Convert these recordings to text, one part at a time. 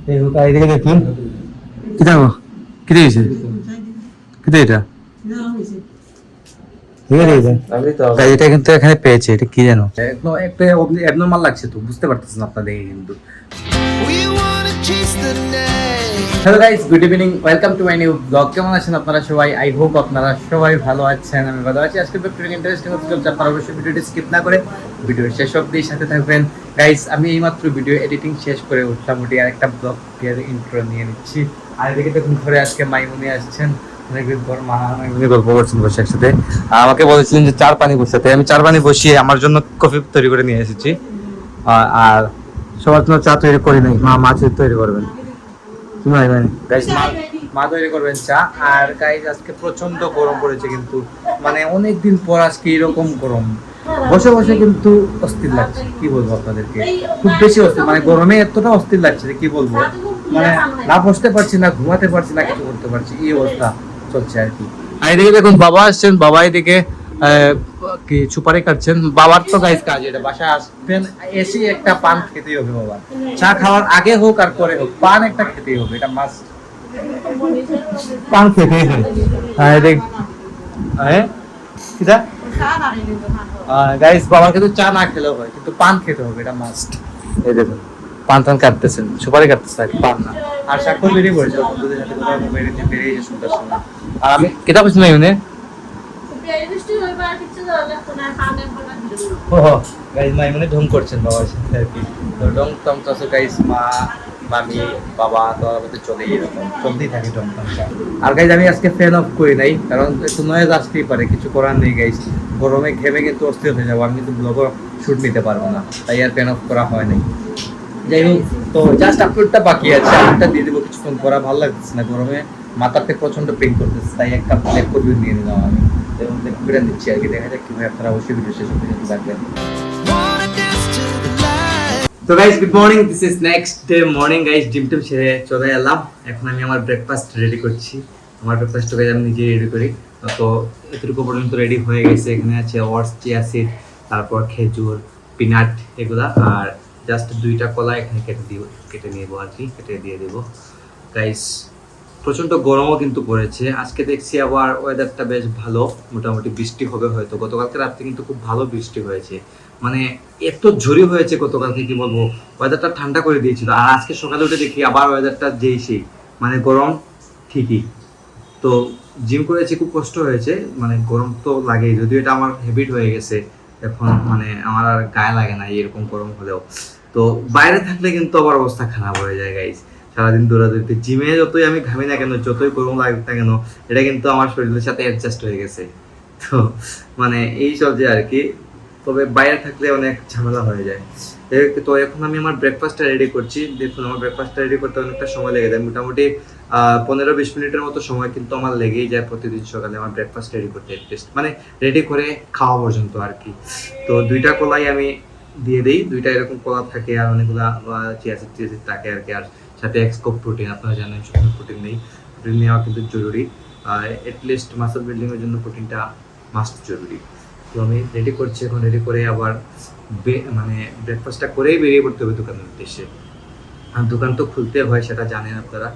এই এদিকে দেখুন কি দেখো কি দিয়েছে কি এটা এটা কিন্তু এখানে পেয়েছে এটা কি জানো একটা অ্যাবনরমাল লাগছে তো বুঝতে পারতেছেন আপনাদের কিন্তু hello guys good evening welcome to my new blog কেমন আছেন আপনারা সবাই আই হোপ আপনারা সবাই ভালো আছেন আমি ভালো আছি আজকে ভিডিওটি ইন্টারেস্টিং হতে চলছে আপনারা অবশ্যই ভিডিওটি স্কিপ না করে ভিডিওর শেষ অবধি সাথে থাকবেন গাইস আমি এইমাত্র ভিডিও এডিটিং শেষ করে মোটামুটি আরেকটা ব্লগ এর ইন্ট্রো নিয়ে নিচ্ছি আর এদিকে দেখুন ঘরে আজকে মাইমুনি আসছেন অনেকদিন পর মা মাইমুনি গল্প করছেন বসে একসাথে আমাকে বলেছিলেন যে চার পানি বসাতে আমি চার পানি বসিয়ে আমার জন্য কফি তৈরি করে নিয়ে এসেছি আর সবার জন্য চা তৈরি করি নাই মা মাছ তৈরি করবেন মা তৈরি করবেন চা আর গাইস আজকে প্রচন্ড গরম পড়েছে কিন্তু মানে অনেকদিন পর আজকে এরকম গরম বসে বসে কিন্তু অস্থির লাগছে কি বলবো আপনাদেরকে খুব বেশি অস্থির মানে গরমে এতটা অস্থির লাগছে কি বলবো মানে না বসতে পারছি না ঘুমাতে পারছি না কিছু করতে পারছি এই অবস্থা চলছে আর কি আর এদিকে দেখুন বাবা আসছেন বাবা এদিকে কি সুপারি কাটছেন বাবার তো গাইস কাজ এটা বাসায় আসবেন এসে একটা পান খেতেই হবে বাবা চা খাওয়ার আগে হোক আর পরে হোক পান একটা খেতেই হবে এটা মাস্ট পান খেতেই হবে হ্যাঁ দেখ হ্যাঁ কিটা গাইস বাবা কিন্তু চা না খেলেও হয় কিন্তু পান খেতে হবে এটা মাস্ট এই দেখুন পান টান কাটতেছেন সুপারি কাটতেছেন পান না আর সাক্ষর বেরিয়ে পড়েছে বন্ধুদের সাথে কোথাও বেরিয়ে সুন্দর সময় আর আমি কিটা বলছি না ইউনে মাইমুনি ঢং করছেন বাবার সাথে আর কি ঢং টং তো গাইস মা মামি বাবা তো আমাদের চলেই এরকম চলতেই থাকে ঢং টং আর গাইস আমি আজকে ফ্যান অফ করি নাই কারণ একটু নয়েজ আসতেই পারে কিছু করার নেই গাইস গরমে ঘেমে কিন্তু অস্থির হয়ে যাবো আমি কিন্তু ব্লগও শুট নিতে পারবো না তাই আর ফ্যান অফ করা হয় নাই যাই হোক তো জাস্ট আপলোডটা বাকি আছে আপলোডটা দিয়ে দেবো কিছুক্ষণ করা ভালো লাগতেছে না গরমে মাথাতে প্রচন্ড পেইন করতেছে তাই একটা প্লেট করে নিয়ে নিলাম আমি এবং করে দিচ্ছি আর কি দেখা যাক কিভাবে আপনারা অবশ্যই ভিডিও শেষ পর্যন্ত দেখবেন তো guys good morning this is next day morning guys gym team সেরে চলে এলাম এখন আমি আমার ব্রেকফাস্ট রেডি করছি আমার ব্রেকফাস্ট গাইস আমি নিজে রেডি করি তো এতটুকু পর্যন্ত রেডি হয়ে গেছে এখানে আছে ওটস চিয়া সিড তারপর খেজুর পিনাট এগুলা আর জাস্ট দুইটা কলা এখানে কেটে নিয়ে আর কি কেটে দিয়ে দেবো গাইস প্রচন্ড গরমও কিন্তু পড়েছে আজকে দেখছি আবার ওয়েদারটা বেশ ভালো মোটামুটি বৃষ্টি হবে হয়তো গতকালকে রাত্রে কিন্তু খুব ভালো বৃষ্টি হয়েছে মানে এত ঝড়ি হয়েছে গতকালকে কি বলবো ওয়েদারটা ঠান্ডা করে দিয়েছিল আর আজকে সকালে উঠে দেখি আবার ওয়েদারটা যেই সেই মানে গরম ঠিকই তো জিম করেছি খুব কষ্ট হয়েছে মানে গরম তো লাগেই যদিও এটা আমার হ্যাবিট হয়ে গেছে এখন মানে আমার আর গায়ে লাগে না এরকম গরম হলেও তো বাইরে থাকলে কিন্তু আবার অবস্থা খারাপ হয়ে যায় গাইস সারাদিন দৌড়াদৌড়িতে জিমে যতই আমি ঘামি না কেন যতই গরম লাগুক না কেন এটা কিন্তু আমার শরীরের সাথে অ্যাডজাস্ট হয়ে গেছে তো মানে এই চলছে আর কি তবে বাইরে থাকলে অনেক ঝামেলা হয়ে যায় তো এখন আমি আমার ব্রেকফাস্টটা রেডি করছি দেখুন আমার ব্রেকফাস্টটা রেডি করতে অনেকটা সময় লেগে যায় মোটামুটি 15-20 মিনিটের মতো সময় কিন্তু আমার লেগেই যায় প্রতিদিন সকালে আমার ব্রেকফাস্ট রেডি করতে অ্যাটলিস্ট মানে রেডি করে খাওয়া পর্যন্ত আর কি তো দুইটা কলাই আমি দিয়ে দিই দুইটা এরকম কলা থাকে আর অনেকগুলা চিয়া সিড থাকে আর কি আর সাথে এক্সকোপ প্রোটিন আপনারা জানেন শুকনো প্রোটিন নেই প্রোটিন নেওয়া কিন্তু জরুরি অ্যাটলিস্ট মাসল বিল্ডিংয়ের জন্য প্রোটিনটা মাস্ট জরুরি তো আমি রেডি করছি এখন রেডি করে আবার মানে ব্রেকফাস্টটা করেই বেরিয়ে পড়তে হবে দোকানের উদ্দেশ্যে আর দোকান তো খুলতে হয় সেটা জানেন আপনারা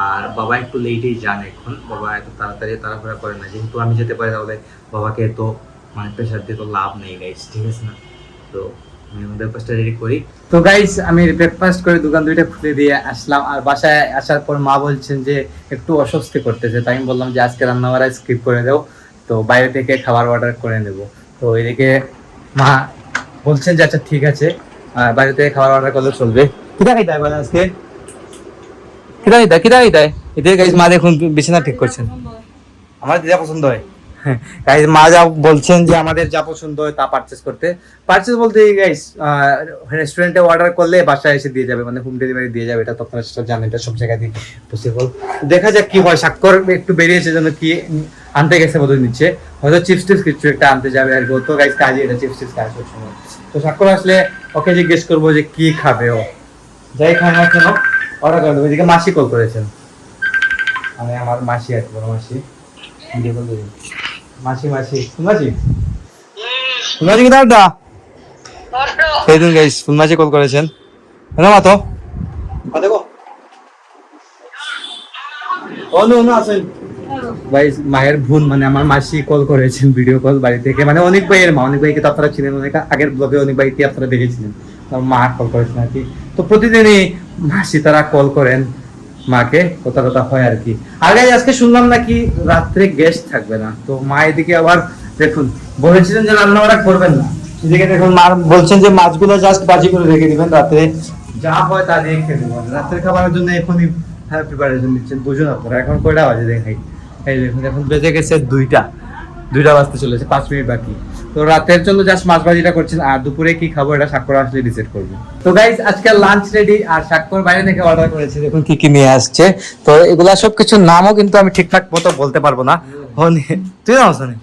আর বাবা একটু লেটেই যান এখন বাবা এত তাড়াতাড়ি তাড়াহুড়া করে না যেহেতু আমি যেতে পারি তাহলে বাবাকে তো মানে প্রেশার দিয়ে তো লাভ নেই গাইস ঠিক আছে না তো ব্রেকফাস্টটা রেডি করি তো গাইস আমি ব্রেকফাস্ট করে দোকান দুইটা খুলে দিয়ে আসলাম আর বাসায় আসার পর মা বলছেন যে একটু অস্বস্তি করতেছে তাই আমি বললাম যে আজকে রান্না বাড়া স্কিপ করে দাও তো বাইরে থেকে খাবার অর্ডার করে নেব তো এদিকে মা বলছেন যে আচ্ছা ঠিক আছে বাইরে থেকে খাবার অর্ডার করলে চলবে কিটা খাইতে হয় আজকে কিটা দেয় এদিকে গাইস মা দেখুন বিছানা ঠিক করছেন আমার যেটা পছন্দ হয় গাইস মা যা বলছেন যে আমাদের যা পছন্দ হয় তা পারচেজ বলতে গাইস রেস্টুরেন্টে অর্ডার করলে বাসায় এসে দিয়ে যাবে মানে হোম ডেলিভারি দিয়ে যাবে এটা তো আপনারা সেটা জানেন এটা সব জায়গায় পসিবল দেখা যাক কি হয় স্বাক্ষর একটু বেরিয়েছে যেন কি আনতে গেছে বোধ নিচ্ছে হয়তো চিপস কিছু একটা আনতে যাবে আর তো গাইস কাজে এটা চিপস খায় সব সময় তো স্বাক্ষর আসলে ওকে জিজ্ঞেস করবো যে কি খাবে ও যাই খায় না কেন অর্ডার করে দেবো এদিকে মাসি কল করেছেন আমি আমার মাসি আর বড় মাসি ফুলমাছি কি দাদা সেই দিন গাইস ফুলমাছি কল করেছেন মা তো দেখো অনু আছেন ভাই, মায়ের বোন মানে আমার মাসি কল করেছেন ভিডিও কল বাড়ি থেকে, মানে অনেক ভাইয়ের মা, অনেক ভাইকে তো আপনারা চিনেন, অনেক আগের ব্লগে অনেক ভাইকে আপনারা দেখেছিলেন, আমার মা কল করেছেন আর কি। তো প্রতিদিনই মাসি তারা কল করেন মাকে, কথা কথা হয় আর কি। আর গাইস আজকে শুনলাম নাকি রাত্রে গেস্ট থাকবে না, তো মা এদিকে আবার দেখুন বলেছিলেন যে রান্না বান্না করবেন না, এদিকে দেখুন মা বলছেন যে মাছগুলো জাস্ট ভাজি করে রেখে দিবেন, রাত্রে যা হয় তা দিয়ে খেয়ে দেবেন। রাত্রের খাবারের জন্য এখনই প্রিপারেশন নিচ্ছেন, বুঝুন আপনারা এখন কয়টা বাজে দেখাই, এই দেখুন এখন বেজে গেছে 2টা বাজতে চলেছে, 5 মিনিট বাকি। তো রাতের জন্য জাস্ট মাছ ভাজিটা করছেন, আর দুপুরে কি খাবো এটা স্বাক্ষর আসলে ডিসাইড করবো। তো গাইস আজকে লাঞ্চ রেডি, আর স্বাক্ষর বাইরে থেকে অর্ডার করেছে, দেখুন কি কি নিয়ে আসছে। তো এগুলা সব কিছু নামও কিন্তু আমি ঠিকঠাক মতো বলতে পারবো না। তুই না আসনি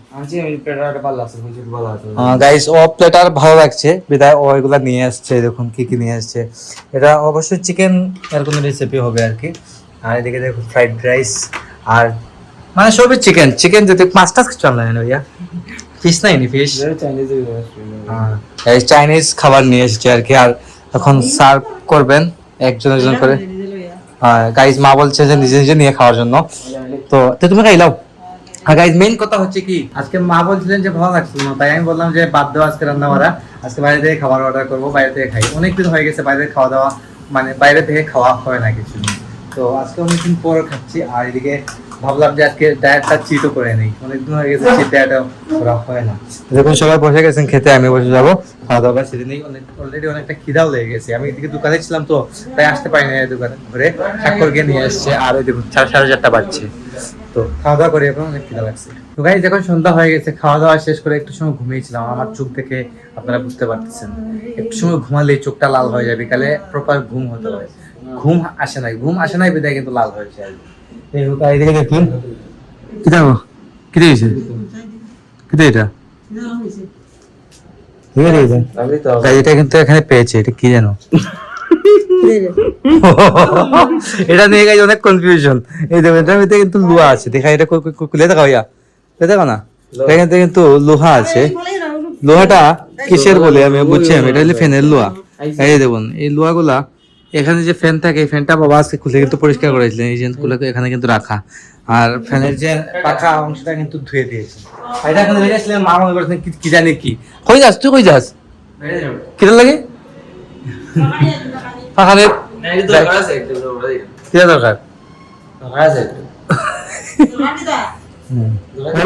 গাইস, ও প্লেটার ভালো লাগছে বিদায় ও এগুলা নিয়ে আসছে, দেখুন কি কি নিয়ে আসছে। এটা অবশ্যই চিকেন এর কোনো রেসিপি হবে আর কি। আর এদিকে দেখুন ফ্রাইড রাইস, আর মানে সবই চিকেন চিকেন, যদি মাছ টাছ কিছু আনলাম না ভাইয়া, ফিশ নাই নি ফিশ, চাইনিজ খাবার নিয়ে এসেছে আর কি। আর এখন সার্ভ করবেন একজন একজন করে। গাইজ মা বলছে যে নিজে নিজে নিয়ে খাওয়ার জন্য, তো তুমি খাইলাও। আর গাইজ মেইন কথা হচ্ছে কি, আজকে মা বলছিলেন যে ভালো লাগছিল না, তাই আমি বললাম যে বাদ দাও আজকে রান্না বাড়া, আজকে বাইরে থেকে খাবার অর্ডার করবো, বাইরে থেকে খাই। অনেকদিন হয়ে গেছে বাইরে খাওয়া দাওয়া, মানে বাইরে থেকে খাওয়া হয় না কিছু, তো আজকে অনেকদিন পর খাচ্ছি। আর এদিকে ভাবলাম যে আজকে ডায়েটটা চিটও করে নেই, অনেকদিন হয়ে গেছে চিট ডায়েটও করা হয় না। দেখুন সবাই বসে গেছেন খেতে, আমি বসে যাবো খাওয়া দাওয়া। সেদিনই অলরেডি অনেকটা খিদাও লেগে গেছে, আমি এদিকে দোকানে ছিলাম তো তাই আসতে পারিনি দোকানে, ঘরে স্বাক্ষরকে নিয়ে আসছে। আর ওই দেখুন 4:30 বাজছে, তো খাওয়া দাওয়া করে এখন অনেক খিদা লাগছে। তো গাইস যখন সন্ধ্যা হয়ে গেছে, খাওয়া দাওয়া শেষ করে একটু সময় ঘুমিয়েছিলাম। আমার চোখ দেখে আপনারা বুঝতে পারতেছেন, একটু সময় ঘুমালেই চোখটা লাল হয়ে যায়, বিকালে প্রপার ঘুম হতে হয়, ঘুম আসে নাই বিদায় কিন্তু লাল হয়েছে। এই হোক এদিকে দেখুন কি দেখো কি দিয়েছে, কি এটা এটা কিন্তু এখানে পেয়েছে, এটা কি জানো এটা নিয়ে গেছে অনেক কনফিউশন। এই দেখো এটার ভিতরে কিন্তু লোহা আছে, দেখা এটা খুলে দেখো ইয়া, দেখো না এখানে কিন্তু লোহা আছে। লোহাটা কিসের বলে আমি বুঝছি, আমি এটা হলো ফ্যানের লোহা। এই দেখুন এই লোহাগুলা, এখানে যে ফ্যান থাকে এই ফ্যানটা বাবা আজকে খুলে কিন্তু পরিষ্কার করেছিলেন, এই জিনিসগুলো এখানে কিন্তু রাখা। আর ফ্যানের যে পাখা অংশটা কিন্তু ধুয়ে দিয়েছে। এটা এখন রেখেছিলেন, মা মনে করছেন কি জানি কি। কই যাস তুই, কই যাস, কিটা লাগে পাখানে দরকার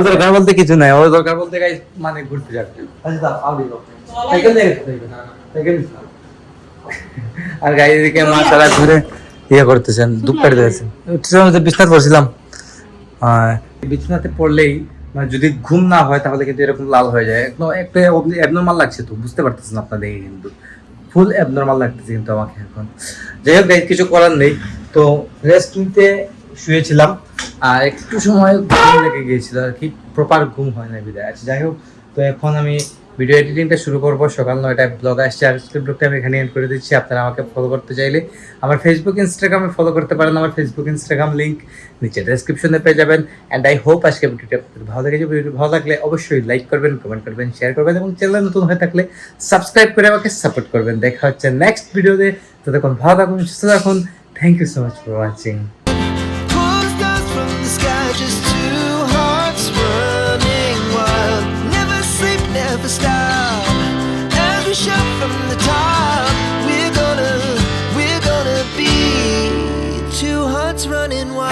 দরকার বলতে কিছু নাই, ওর দরকার বলতে মানে ঘুরতে যাচ্ছে। আর গাড়ি দিকে মা সারা ঘুরে ইয়ে করতেছেন, দুঃখ কাটতেছেন। বিছনাতে পড়ছিলাম, বিছনাতে পড়লেই মানে যদি ঘুম না হয় তাহলে কিন্তু এরকম লাল হয়ে যায়, একদম একটা অ্যাবনর্মাল লাগছে, তো বুঝতে পারতেছেন আপনাদের, কিন্তু ফুল অ্যাবনর্মাল লাগতেছে কিন্তু আমাকে এখন। যাই হোক গাইস কিছু করার নেই, তো রেস্ট নিতে শুয়েছিলাম, আর একটু সময় ঘুম লেগে গিয়েছিল আর কি, প্রপার ঘুম হয় না বিদায়। আচ্ছা যাই হোক, তো এখন আমি ভিডিও এডিটিংটা শুরু করবো, সকাল 9টায় ব্লগ আসছে। আর ব্লগটা আমি এখানে এন্ড করে দিচ্ছি। আপনারা আমাকে ফলো করতে চাইলে আমার ফেসবুক ইনস্টাগ্রামে ফলো করতে পারেন, আমার ফেসবুক ইনস্টাগ্রাম লিঙ্ক নিচে ডেসক্রিপশনে পেয়ে যাবেন। অ্যান্ড আই হোপ আজকে ভিডিওটা ভালো লেগেছে। ভিডিওটি ভালো লাগলে অবশ্যই লাইক করবেন, কমেন্ট করবেন, শেয়ার করবেন, এবং চ্যানেলে নতুন হয়ে থাকলে সাবস্ক্রাইব করে আমাকে সাপোর্ট করবেন। দেখা হচ্ছে নেক্সট ভিডিওতে, ততক্ষণ ভালো থাকুন, সুস্থ থাকুন। Thank you so much for watching. Just two hearts running wild, never sleep, never stop. As we shout from the top, we're gonna be two hearts running wild.